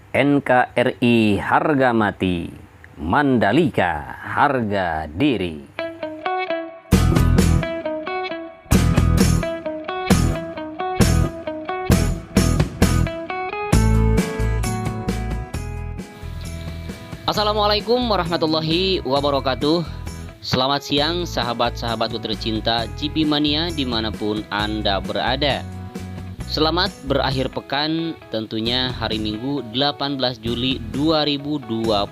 NKRI harga mati, Mandalika harga diri. Assalamualaikum warahmatullahi wabarakatuh. Selamat siang sahabat-sahabatku tercinta GP Mania dimanapun Anda berada. Selamat berakhir pekan, tentunya hari Minggu 18 Juli 2021.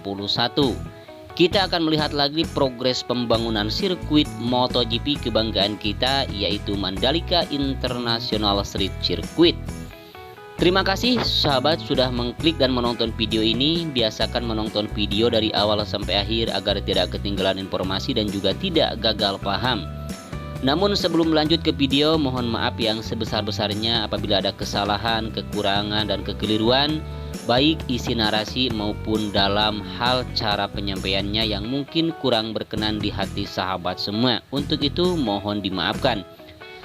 Kita akan melihat lagi progres pembangunan sirkuit MotoGP kebanggaan kita, yaitu Mandalika International Street Circuit. Terima kasih sahabat sudah mengklik dan menonton video ini. Biasakan menonton video dari awal sampai akhir agar tidak ketinggalan informasi dan juga tidak gagal paham. Namun sebelum lanjut ke video, mohon maaf yang sebesar-besarnya apabila ada kesalahan, kekurangan, dan kekeliruan, baik isi narasi maupun dalam hal cara penyampaiannya yang mungkin kurang berkenan di hati sahabat semua. Untuk itu mohon dimaafkan.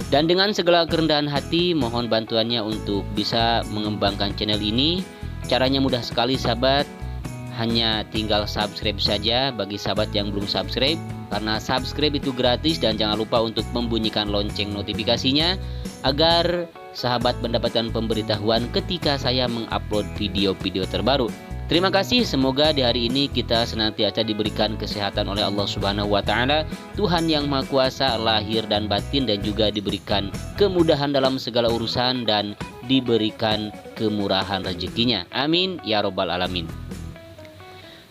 Dan dengan segala kerendahan hati, mohon bantuannya untuk bisa mengembangkan channel ini. Caranya mudah sekali sahabat, hanya tinggal subscribe saja bagi sahabat yang belum subscribe. Karena subscribe itu gratis, dan jangan lupa untuk membunyikan lonceng notifikasinya agar sahabat mendapatkan pemberitahuan ketika saya mengupload video-video terbaru. Terima kasih, semoga di hari ini kita senantiasa diberikan kesehatan oleh Allah Subhanahu wa Ta'ala, Tuhan yang Maha Kuasa lahir dan batin, dan juga diberikan kemudahan dalam segala urusan dan diberikan kemurahan rezekinya. Amin ya robbal alamin.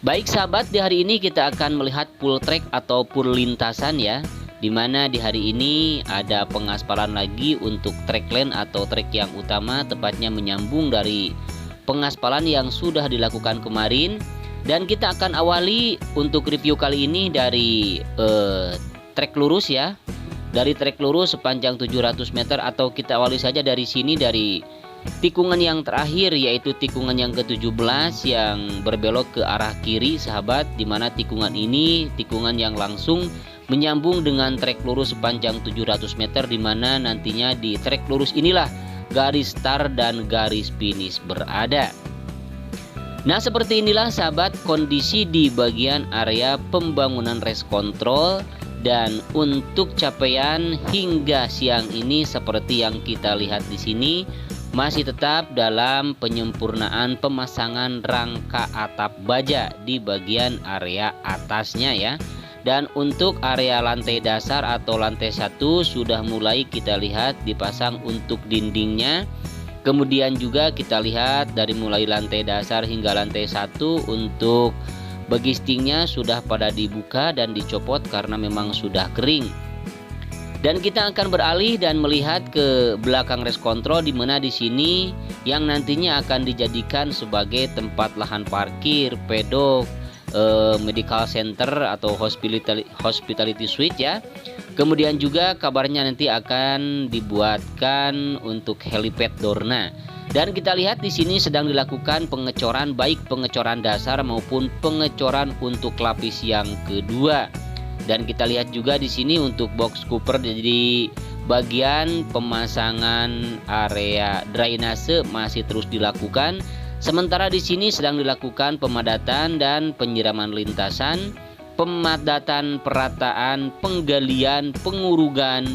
Baik sahabat, di hari ini kita akan melihat full track atau full lintasan ya, dimana di hari ini ada pengaspalan lagi untuk track lane atau track yang utama, tepatnya menyambung dari pengaspalan yang sudah dilakukan kemarin. Dan kita akan awali untuk review kali ini dari track lurus ya, dari track lurus sepanjang 700 meter, atau kita awali saja dari sini, dari tikungan yang terakhir, yaitu tikungan yang ke-17 yang berbelok ke arah kiri sahabat, dimana tikungan ini tikungan yang langsung menyambung dengan trek lurus sepanjang 700 meter, dimana nantinya di trek lurus inilah garis start dan garis finish berada. Nah, seperti inilah sahabat kondisi di bagian area pembangunan race control. Dan untuk capaian hingga siang ini seperti yang kita lihat di sini, masih tetap dalam penyempurnaan pemasangan rangka atap baja di bagian area atasnya ya. Dan untuk area lantai dasar atau lantai 1 sudah mulai kita lihat dipasang untuk dindingnya. Kemudian juga kita lihat dari mulai lantai dasar hingga lantai 1 untuk begistingnya sudah pada dibuka dan dicopot karena memang sudah kering. Dan kita akan beralih dan melihat ke belakang race control, di mana di sini yang nantinya akan dijadikan sebagai tempat lahan parkir, pedok, medical center atau hospitality suite ya. Kemudian juga kabarnya nanti akan dibuatkan untuk helipad Dorna. Dan kita lihat di sini sedang dilakukan pengecoran, baik pengecoran dasar maupun pengecoran untuk lapis yang kedua. Dan kita lihat juga di sini untuk box Cooper, jadi bagian pemasangan area drainase masih terus dilakukan. Sementara di sini sedang dilakukan pemadatan dan penyiraman lintasan, pemadatan perataan, penggalian, pengurugan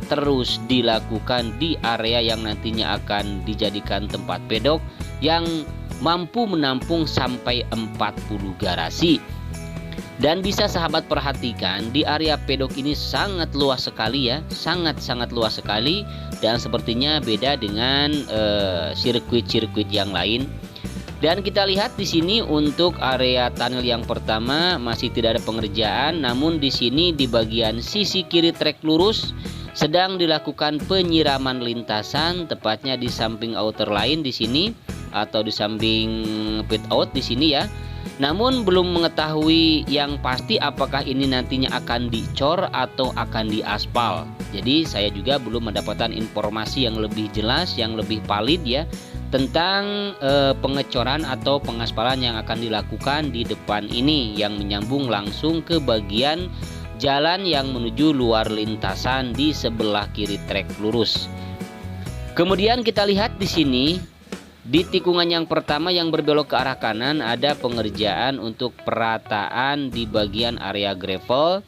terus dilakukan di area yang nantinya akan dijadikan tempat pedok yang mampu menampung sampai 40 garasi. Dan bisa sahabat perhatikan di area pedok ini sangat luas sekali ya, sangat luas sekali, dan sepertinya beda dengan sirkuit-sirkuit yang lain. Dan kita lihat di sini untuk area tunnel yang pertama masih tidak ada pengerjaan, namun di sini di bagian sisi kiri trek lurus sedang dilakukan penyiraman lintasan, tepatnya di samping outer line di sini atau di samping pit out di sini ya. Namun belum mengetahui yang pasti apakah ini nantinya akan dicor atau akan diaspal. Jadi saya juga belum mendapatkan informasi yang lebih jelas, yang lebih valid ya tentang pengecoran atau pengaspalan yang akan dilakukan di depan ini yang menyambung langsung ke bagian jalan yang menuju luar lintasan di sebelah kiri trek lurus. Kemudian kita lihat di sini di tikungan yang pertama yang berbelok ke arah kanan ada pengerjaan untuk perataan di bagian area gravel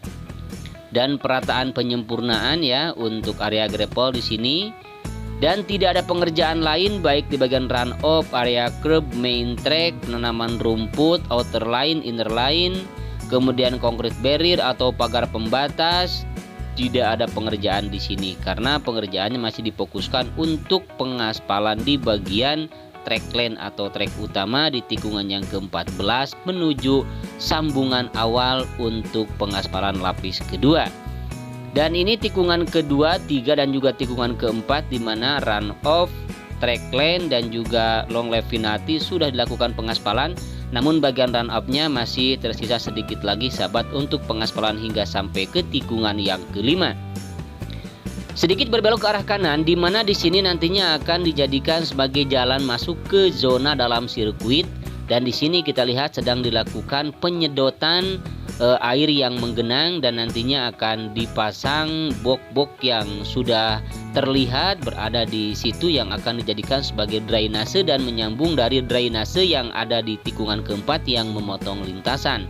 dan perataan penyempurnaan ya untuk area gravel di sini. Dan tidak ada pengerjaan lain baik di bagian run off, area curb, main track, penanaman rumput, outer line, inner line, kemudian concrete barrier atau pagar pembatas. Tidak ada pengerjaan di sini karena pengerjaannya masih difokuskan untuk pengaspalan di bagian track lane atau trek utama di tikungan yang ke-14 menuju sambungan awal untuk pengaspalan lapis kedua. Dan ini tikungan kedua, 3 dan juga tikungan keempat di mana run off, track lane dan juga long Levinati sudah dilakukan pengaspalan. Namun bagian run off-nya masih tersisa sedikit lagi sahabat untuk pengaspalan hingga sampai ke tikungan yang kelima. Sedikit berbelok ke arah kanan di mana di sini nantinya akan dijadikan sebagai jalan masuk ke zona dalam sirkuit. Dan di sini kita lihat sedang dilakukan penyedotan air yang menggenang dan nantinya akan dipasang box-box yang sudah terlihat berada di situ yang akan dijadikan sebagai drainase dan menyambung dari drainase yang ada di tikungan keempat yang memotong lintasan.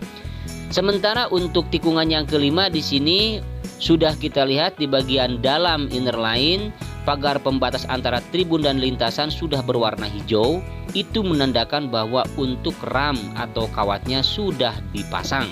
Sementara untuk tikungan yang kelima di sini sudah kita lihat di bagian dalam inner line pagar pembatas antara tribun dan lintasan sudah berwarna hijau. Itu menandakan bahwa untuk ram atau kawatnya sudah dipasang.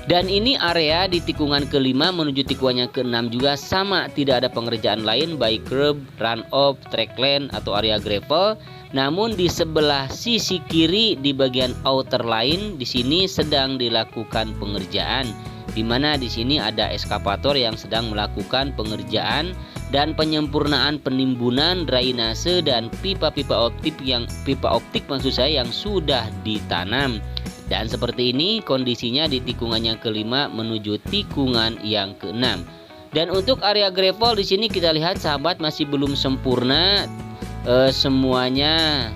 Dan ini area di tikungan kelima menuju tikungan yang keenam juga sama, tidak ada pengerjaan lain baik curb, run off, track lane atau area gravel. Namun di sebelah sisi kiri di bagian outer line di sini sedang dilakukan pengerjaan, di mana di sini ada eskavator yang sedang melakukan pengerjaan dan penyempurnaan penimbunan drainase dan pipa-pipa optik maksud saya yang sudah ditanam. Dan seperti ini kondisinya di tikungan yang kelima menuju tikungan yang keenam. Dan untuk area gravel di sini kita lihat sahabat masih belum sempurna semuanya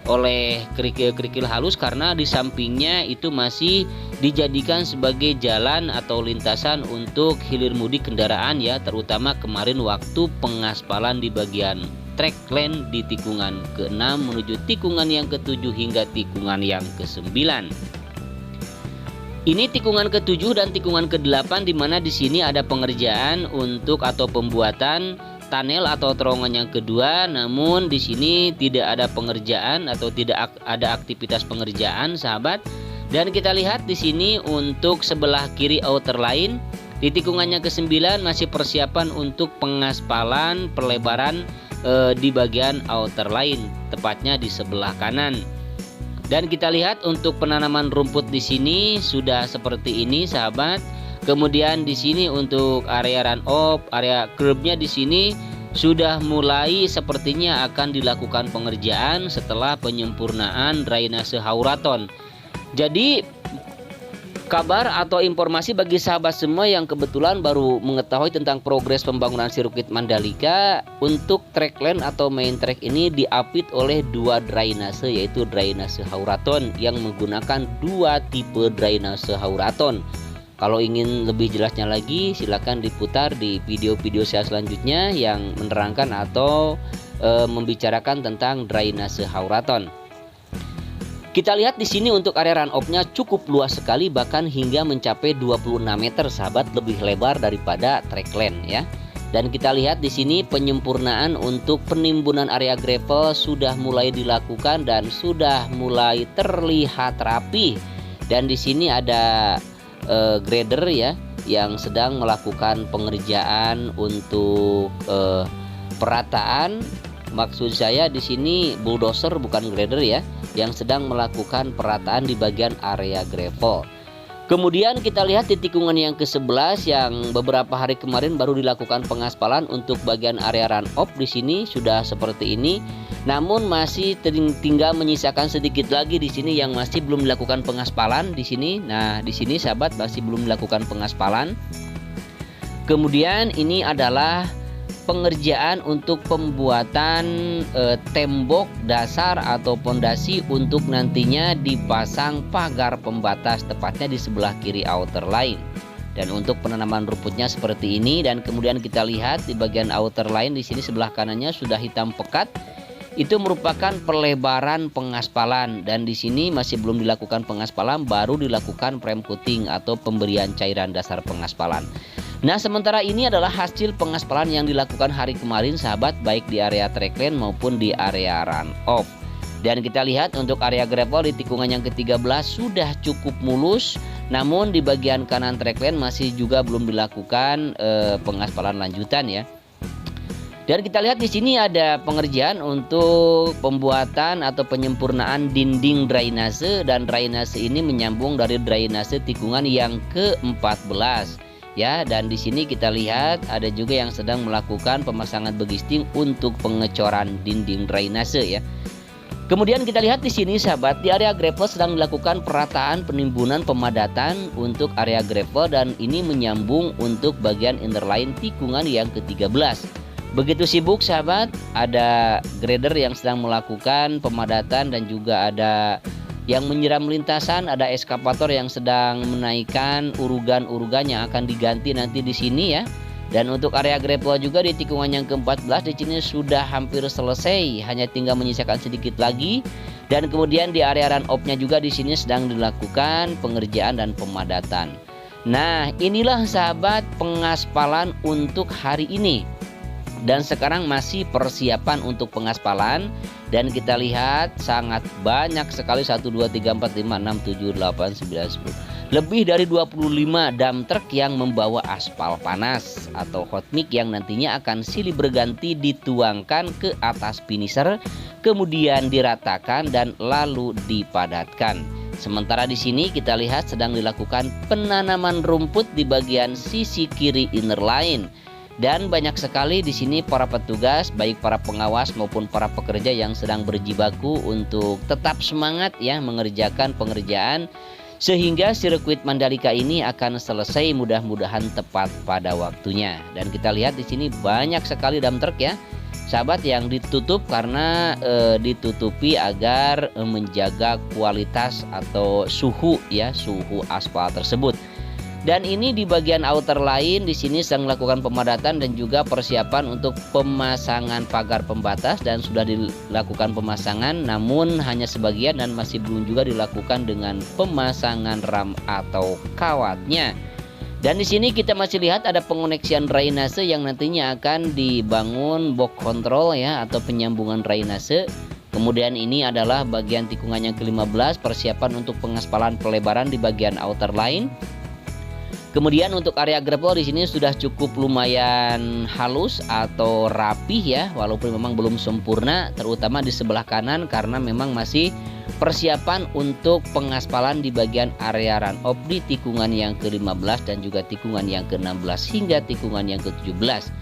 oleh kerikil-kerikil halus karena di sampingnya itu masih dijadikan sebagai jalan atau lintasan untuk hilir mudik kendaraan ya, terutama kemarin waktu pengaspalan di bagian track lane di tikungan ke-6 menuju tikungan yang ke-7 hingga tikungan yang ke-9. Ini tikungan ke-7 dan tikungan ke-8 di mana di sini ada pengerjaan untuk atau pembuatan tunnel atau terowongan yang kedua, namun di sini tidak ada pengerjaan atau tidak ada aktivitas pengerjaan sahabat. Dan kita lihat di sini untuk sebelah kiri outer line di tikungannya ke-9 masih persiapan untuk pengaspalan perlebaran di bagian outer line, tepatnya di sebelah kanan. Dan kita lihat untuk penanaman rumput di sini sudah seperti ini sahabat. Kemudian di sini untuk area run off, area curbnya di sini sudah mulai sepertinya akan dilakukan pengerjaan setelah penyempurnaan drainase hauraton. Jadi kabar atau informasi bagi sahabat semua yang kebetulan baru mengetahui tentang progres pembangunan sirkuit Mandalika, untuk track lane atau main track ini diapit oleh dua drainase, yaitu drainase hauraton yang menggunakan dua tipe drainase hauraton. Kalau ingin lebih jelasnya lagi silakan diputar di video-video saya selanjutnya yang menerangkan atau membicarakan tentang drainase hauraton. Kita lihat di sini untuk area run off-nya cukup luas sekali, bahkan hingga mencapai 26 meter sahabat, lebih lebar daripada track lane ya. Dan kita lihat di sini penyempurnaan untuk penimbunan area gravel sudah mulai dilakukan dan sudah mulai terlihat rapi. Dan di sini ada grader ya yang sedang melakukan pengerjaan untuk perataan. Maksud saya di sini bulldozer bukan grader ya, yang sedang melakukan perataan di bagian area gravel. Kemudian kita lihat di tikungan yang ke-11 yang beberapa hari kemarin baru dilakukan pengaspalan untuk bagian area run off di sini sudah seperti ini. Namun masih tinggal menyisakan sedikit lagi di sini yang masih belum dilakukan pengaspalan di sini. Nah, di sini sahabat masih belum dilakukan pengaspalan. Kemudian ini adalah pengerjaan untuk pembuatan tembok dasar atau pondasi untuk nantinya dipasang pagar pembatas tepatnya di sebelah kiri outer line. Dan untuk penanaman rumputnya seperti ini, dan kemudian kita lihat di bagian outer line di sini sebelah kanannya sudah hitam pekat. Itu merupakan pelebaran pengaspalan, dan di sini masih belum dilakukan pengaspalan, baru dilakukan prime coating atau pemberian cairan dasar pengaspalan. Nah, sementara ini adalah hasil pengaspalan yang dilakukan hari kemarin sahabat, baik di area trackline maupun di area run off. Dan kita lihat untuk area gravel di tikungan yang ke-13 sudah cukup mulus, namun di bagian kanan trackline masih juga belum dilakukan pengaspalan lanjutan ya. Dan kita lihat di sini ada pengerjaan untuk pembuatan atau penyempurnaan dinding drainase, dan drainase ini menyambung dari drainase tikungan yang ke-14 ya. Dan di sini kita lihat ada juga yang sedang melakukan pemasangan begisting untuk pengecoran dinding drainase ya. Kemudian kita lihat di sini sahabat, di area gravel sedang dilakukan perataan penimbunan pemadatan untuk area gravel, dan ini menyambung untuk bagian inner line tikungan yang ke-13. Begitu sibuk sahabat, ada grader yang sedang melakukan pemadatan dan juga ada yang menyiram lintasan, ada eskavator yang sedang menaikkan urugan-urugan yang akan diganti nanti di sini ya. Dan untuk area gravel juga di tikungan yang ke-14 di sini sudah hampir selesai, hanya tinggal menyisakan sedikit lagi. Dan kemudian di area run off-nya juga di sini sedang dilakukan pengerjaan dan pemadatan. Nah, inilah sahabat pengaspalan untuk hari ini. Dan sekarang masih persiapan untuk pengaspalan, dan kita lihat sangat banyak sekali 1 2 3 4 5 6 7 8 9 10. Lebih dari 25 dump truck yang membawa aspal panas atau hot mix yang nantinya akan silih berganti dituangkan ke atas finisher, kemudian diratakan dan lalu dipadatkan. Sementara di sini kita lihat sedang dilakukan penanaman rumput di bagian sisi kiri inner line. Dan banyak sekali di sini para petugas, baik para pengawas maupun para pekerja yang sedang berjibaku untuk tetap semangat ya mengerjakan pengerjaan, sehingga sirkuit Mandalika ini akan selesai mudah-mudahan tepat pada waktunya. Dan kita lihat di sini banyak sekali dump truck ya sahabat yang ditutup karena ditutupi agar menjaga kualitas atau suhu aspal tersebut. Dan ini di bagian outer line di sini sedang melakukan pemadatan dan juga persiapan untuk pemasangan pagar pembatas, dan sudah dilakukan pemasangan namun hanya sebagian dan masih belum juga dilakukan dengan pemasangan ram atau kawatnya. Dan di sini kita masih lihat ada pengoneksian drainase yang nantinya akan dibangun box control ya atau penyambungan drainase. Kemudian ini adalah bagian tikungan yang ke-15, persiapan untuk pengaspalan pelebaran di bagian outer line. Kemudian untuk area gravel di sini sudah cukup lumayan halus atau rapih ya, walaupun memang belum sempurna, terutama di sebelah kanan karena memang masih persiapan untuk pengaspalan di bagian area run off di tikungan yang ke-15 dan juga tikungan yang ke-16 hingga tikungan yang ke-17.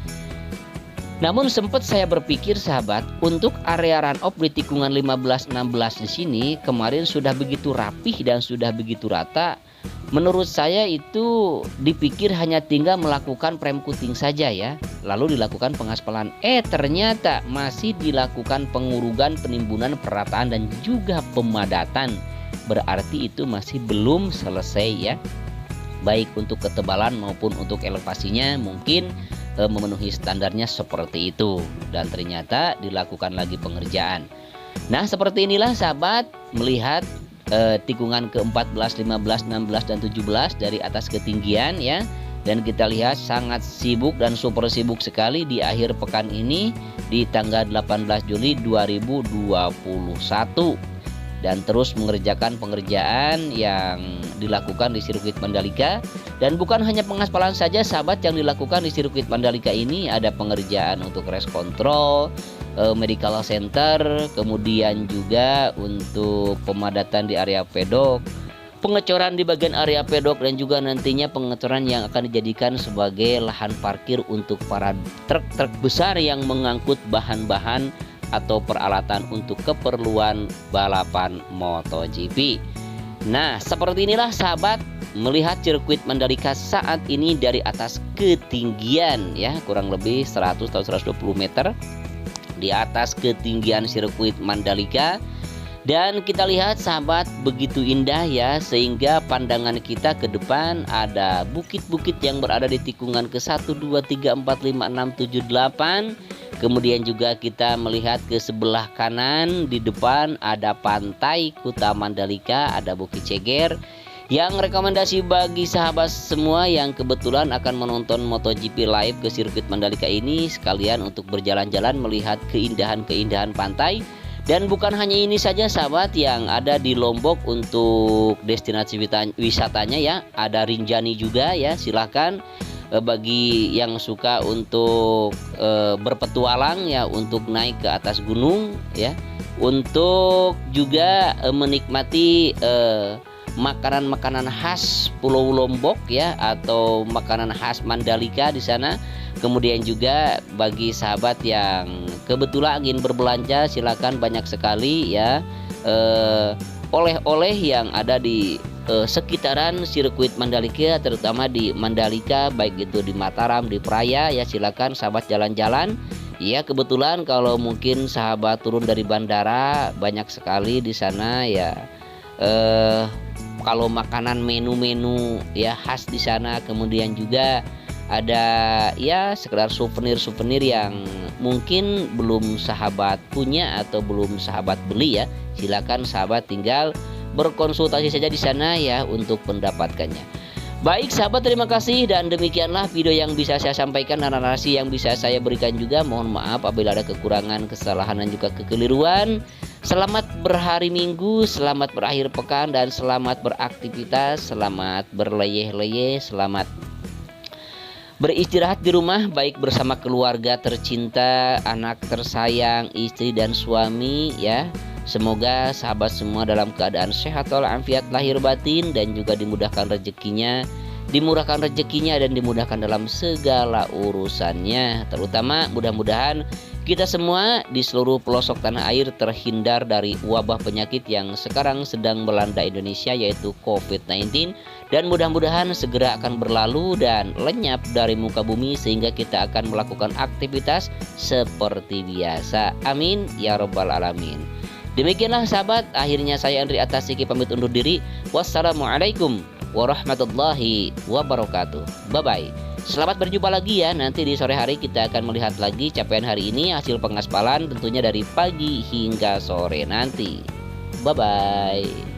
Namun sempat saya berpikir sahabat, untuk area run off di tikungan 15-16 di sini kemarin sudah begitu rapih dan sudah begitu rata. Menurut saya itu dipikir hanya tinggal melakukan prime coating saja ya, lalu dilakukan pengaspalan. Ternyata masih dilakukan pengurugan, penimbunan, perataan dan juga pemadatan. Berarti itu masih belum selesai ya. Baik untuk ketebalan maupun untuk elevasinya mungkin memenuhi standarnya seperti itu, dan ternyata dilakukan lagi pengerjaan. Nah, seperti inilah sahabat melihat tikungan ke-14, 15, 16 dan 17 dari atas ketinggian ya. Dan kita lihat sangat sibuk dan super sibuk sekali di akhir pekan ini di tanggal 18 Juli 2021, dan terus mengerjakan pengerjaan yang dilakukan di sirkuit Mandalika. Dan bukan hanya pengaspalan saja sahabat yang dilakukan di sirkuit Mandalika ini, ada pengerjaan untuk race control, medical center, kemudian juga untuk pemadatan di area pedok, pengecoran di bagian area pedok, dan juga nantinya pengecoran yang akan dijadikan sebagai lahan parkir untuk para truk-truk besar yang mengangkut bahan-bahan atau peralatan untuk keperluan balapan MotoGP. Nah, seperti inilah sahabat melihat sirkuit Mandalika saat ini dari atas ketinggian ya kurang lebih 100 atau 120 meter di atas ketinggian sirkuit Mandalika. Dan kita lihat sahabat begitu indah ya, sehingga pandangan kita ke depan ada bukit-bukit yang berada di tikungan ke 1, 2, 3, 4, 5, 6, 7, 8. Kemudian juga kita melihat ke sebelah kanan di depan ada pantai Kuta Mandalika, ada Bukit Ceger. Yang rekomendasi bagi sahabat semua yang kebetulan akan menonton MotoGP live ke sirkuit Mandalika ini, sekalian untuk berjalan-jalan melihat keindahan-keindahan pantai. Dan bukan hanya ini saja sahabat yang ada di Lombok untuk destinasi wisatanya ya, ada Rinjani juga ya, silahkan bagi yang suka untuk berpetualang ya, untuk naik ke atas gunung ya, untuk juga menikmati makanan-makanan khas Pulau Lombok ya, atau makanan khas Mandalika di sana. Kemudian juga bagi sahabat yang kebetulan ingin berbelanja, silakan, banyak sekali ya oleh-oleh yang ada di sekitaran sirkuit Mandalika, terutama di Mandalika, baik itu di Mataram, di Praia ya, silakan sahabat jalan-jalan. Ya kebetulan kalau mungkin sahabat turun dari bandara, banyak sekali di sana ya. Kalau makanan menu-menu ya khas di sana, kemudian juga ada ya sekedar souvenir-souvenir yang mungkin belum sahabat punya atau belum sahabat beli ya. Silakan sahabat tinggal berkonsultasi saja di sana ya untuk mendapatkannya. Baik sahabat, terima kasih, dan demikianlah video yang bisa saya sampaikan dan narasi yang bisa saya berikan juga. Mohon maaf apabila ada kekurangan, kesalahan dan juga kekeliruan. Selamat berhari Minggu, selamat berakhir pekan, dan selamat beraktivitas, selamat berleyeh-leyeh, selamat beristirahat di rumah, baik bersama keluarga tercinta, anak tersayang, istri dan suami ya. Semoga sahabat semua dalam keadaan sehat walafiat lahir batin, dan juga dimurahkan rezekinya dan dimudahkan dalam segala urusannya. Terutama mudah-mudahan kita semua di seluruh pelosok tanah air terhindar dari wabah penyakit yang sekarang sedang melanda Indonesia, yaitu COVID-19. Dan mudah-mudahan segera akan berlalu dan lenyap dari muka bumi, sehingga kita akan melakukan aktivitas seperti biasa. Amin ya robbal alamin. Demikianlah sahabat, akhirnya saya Andri Atasiki pamit undur diri. Wassalamualaikum warahmatullahi wabarakatuh. Bye-bye. Selamat berjumpa lagi ya. Nanti di sore hari kita akan melihat lagi capaian hari ini, hasil pengaspalan tentunya dari pagi hingga sore nanti. Bye-bye.